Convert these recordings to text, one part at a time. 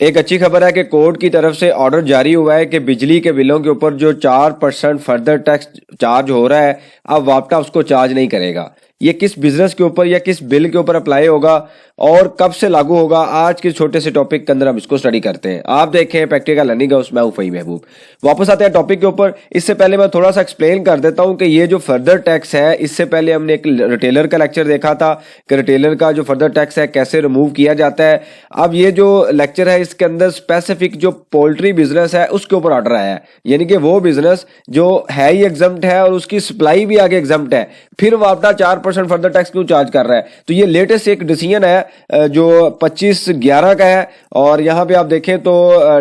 एक अच्छी खबर है कि कोर्ट की तरफ से ऑर्डर जारी हुआ है कि बिजली के बिलों के ऊपर जो 4% फर्दर टैक्स चार्ज हो रहा है, अब वापटा उसको चार्ज नहीं करेगा। ये किस बिजनेस के ऊपर या किस बिल के ऊपर अप्लाई होगा और कब से लागू होगा, आज के छोटे से टॉपिक के अंदर हम इसको स्टडी करते हैं। आप देखें प्रैक्टिकल लर्निंग हाउस, मैं हूं फहीम महबूब। वापस आते हैं टॉपिक के ऊपर। इससे पहले मैं थोड़ा सा एक्सप्लेन कर देता हूं कि ये जो फर्दर टैक्स है, इससे पहले हमने एक रिटेलर का लेक्चर देखा था कि रिटेलर का जो फर्दर टैक्स है कैसे रिमूव किया जाता है। अब ये जो लेक्चर है इसके अंदर स्पेसिफिक जो पोल्ट्री बिजनेस है उसके ऊपर ऑर्डर आया है, यानी कि वो बिजनेस जो है ही एग्जम्प्ट है और उसकी सप्लाई भी आगे एग्जम्प्ट है, फिर वो अपना 4% फर्दर टैक्स क्यों चार्ज कर रहा है। तो ये लेटेस्ट एक डिसीजन है जो 25/11 का है और यहाँ पे आप देखें तो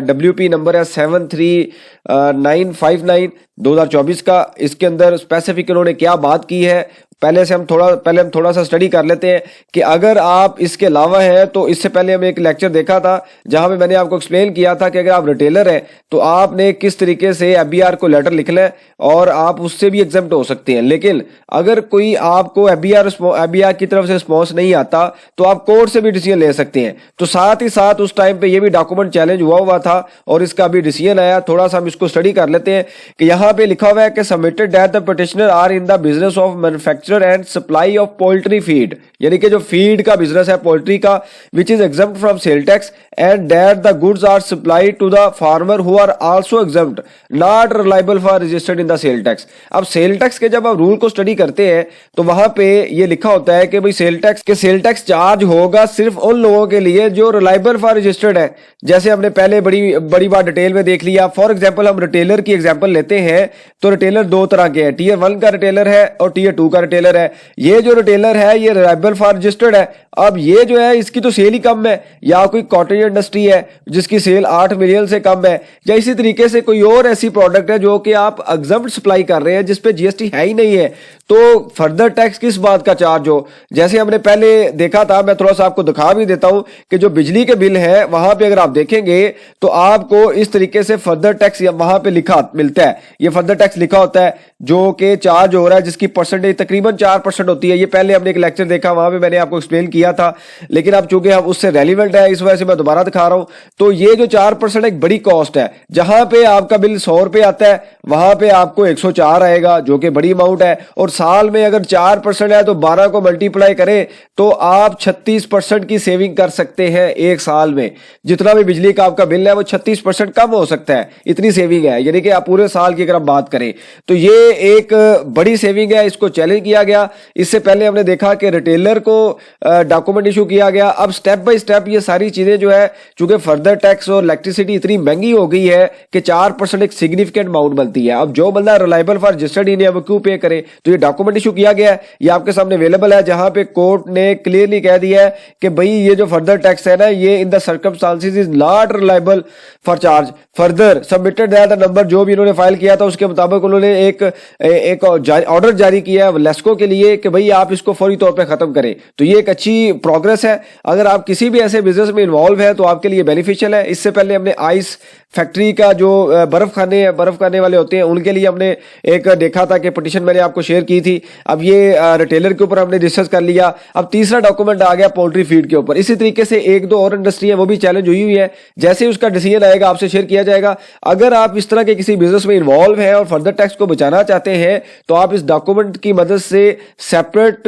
WP नंबर है 73959 2024 का। इसके अंदर स्पेसिफिक इन्होंने क्या बात की है, पहले हम थोड़ा सा स्टडी कर लेते हैं कि अगर आप इसके अलावा हैं तो इससे पहले हम एक लेक्चर देखा था जहां पे मैंने आपको एक्सप्लेन किया था कि अगर आप रिटेलर हैं तो आपने किस तरीके से FBR को लेटर लिखना है और आप उससे भी एग्जम्प्ट हो सकते हैं। लेकिन अगर कोई आपको FBR की तरफ से रिस्पॉन्स नहीं आता तो आप कोर्ट से भी डिसीजन ले सकते हैं। तो साथ ही साथ उस टाइम पे ये भी डॉक्यूमेंट चैलेंज हुआ था और इसका भी डिसीजन आया। थोड़ा सा हम इसको स्टडी कर लेते हैं कि यहाँ पे लिखा हुआ है कि submitted that the petitioner are in the business of manufacture and supply of poultry feed, यानी कि जो फीड का बिजनेस है पोल्ट्री का, which is exempt from sale tax and that the goods are supplied to the farmer who are also exempt not reliable for registered in the sale tax. अब sale tax के जब आप rule को study करते हैं तो वहां पे ये लिखा होता है कि भाई सेल टैक्स चार्ज होगा सिर्फ उन लोगों के लिए जो रिलायबल फॉर रजिस्टर्ड है। जैसे हमने पहले बड़ी बार डिटेल में देख लिया। फॉर एग्जाम्पल हम रिटेलर की एग्जाम्पल लेते हैं तो रिटेलर दो तरह के हैं, Tier 1 का रिटेलर है और Tier 2 का रिटेलर है। ये जो रिटेलर है ये रिलायबल फॉर रजिस्टर्ड है। अब ये जो है इसकी तो सेल ही कम है, या कोई कॉटेज इंडस्ट्री है जिसकी सेल 8 मिलियन से कम है, या इसी तरीके से कोई और ऐसी प्रोडक्ट है जो कि आप एग्जम्प्ट सप्लाई कर रहे हैं जिसपे GST है ही नहीं है, तो फर्दर टैक्स किस बात का चार्ज हो। जैसे हमने पहले देखा था, मैं थोड़ा सा आपको दिखा भी देता हूं कि जो बिजली के बिल है वहां पे अगर आप देखेंगे तो आपको इस तरीके से फर्दर टैक्स वहां पे लिखा मिलता है। ये फर्दर टैक्स लिखा होता है जो कि चार्ज हो रहा है, जिसकी परसेंटेज तकरीबन 4% होती है। ये पहले हमने एक लेक्चर देखा, वहां पे मैंने आपको एक्सप्लेन किया था, लेकिन अब चूंकि हम उससे रेलिवेंट है इस वजह से मैं दोबारा दिखा रहा हूं। तो ये जो 4% एक बड़ी कॉस्ट है। जहां पे आपका बिल 100 रुपए आता है वहां पे आपको 104 आएगा, जो कि बड़ी अमाउंट है। और साल में अगर 4% है तो 12 को मल्टीप्लाई करें तो आप 36% की सेविंग कर सकते हैं एक साल में। जितना भी बिजली का आपका बिल है वो 36% कम हो सकता है, इतनी सेविंग है। यानी कि आप पूरे साल की अगर आप बात करें तो ये एक बड़ी सेविंग है, इसको चैलेंज किया गया। इससे पहले हमने देखा कि रिटेलर को डॉक्यूमेंट इशू किया गया। अब स्टेप बाय स्टेप ये सारी चीजें जो है, चूंकि फर्दर टैक्स और इलेक्ट्रिसिटी इतनी महंगी हो गई है कि 4% एक सिग्निफिकेंट अमाउंट बनती है। अब जो बंदा रिलायबल फॉर रजिस्टर्ड ही नहीं है वो क्यों पे करे। तो ये डॉक्यूमेंट इशू किया गया है, ये आपके सामने अवेलेबल है, जहां पे कोर्ट ने क्लियरली कह दिया है कि भाई ये जो फर्दर टैक्स है ना, ये in the circumstances is not reliable for charge further submitted that the number. जो भी इन्होंने फाइल किया था उसके मुताबिक उन्होंने एक ऑर्डर जारी किया है लेस्को के लिए कि भाई आप इसको फौरी तौर पे खत्म करें। तो ये एक अच्छी प्रोग्रेस है। अगर आप किसी भी ऐसे बिजनेस में इन्वॉल्व है तो आपके लिए बेनिफिशियल है। इससे पहले हमने आइस फैक्ट्री का जो बर्फ खाने वाले होते हैं उनके लिए हमने एक देखा था कि पिटीशन मैंने आपको शेयर की थी। अब ये रिटेलर के ऊपर हमने डिस्कस कर लिया। अब तीसरा डॉक्यूमेंट आ गया पोल्ट्री फीड के ऊपर। इसी तरीके से एक दो और इंडस्ट्री है वो भी चैलेंज हुई है। जैसे ही उसका डिसीजन आएगा आपसे शेयर किया जाएगा। अगर आप इस तरह के किसी बिजनेस में इन्वॉल्व हैं और फर्दर टैक्स को बचाना चाहते हैं तो आप इस डॉक्यूमेंट की मदद से सेपरेट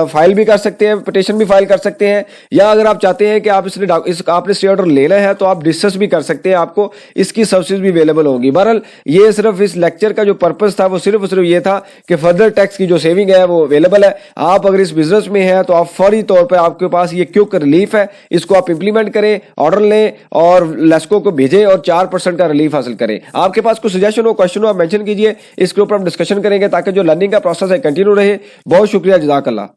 फाइल भी कर सकते हैं, पिटीशन भी फाइल कर सकते हैं, या अगर आप चाहते हैं कि आप आपने स्टे ऑर्डर लेना है तो आप डिस्कस भी कर सकते हैं, आपको इसकी सर्विसेज भी अवेलेबल होगी। बहरहाल ये सिर्फ इस लेक्चर का जो पर्पस था वो सिर्फ ये था कि फर्दर टैक्स की जो सेविंग है वो अवेलेबल है। आप अगर इस बिजनेस में हैं तो आप फौरी तौर पर आपके पास ये क्विक रिलीफ है, इसको आप इंप्लीमेंट करें, ऑर्डर लें और लेस्को को भेजें और 4% का रिलीफ हासिल करें। आपके पास कुछ सजेशन हो, क्वेश्चन हो, आप मेंशन कीजिए, इसके ऊपर हम डिस्कशन करेंगे ताकि जो लर्निंग का प्रोसेस है कंटिन्यू रहे। बहुत शुक्रिया, जज़ाकल्लाह।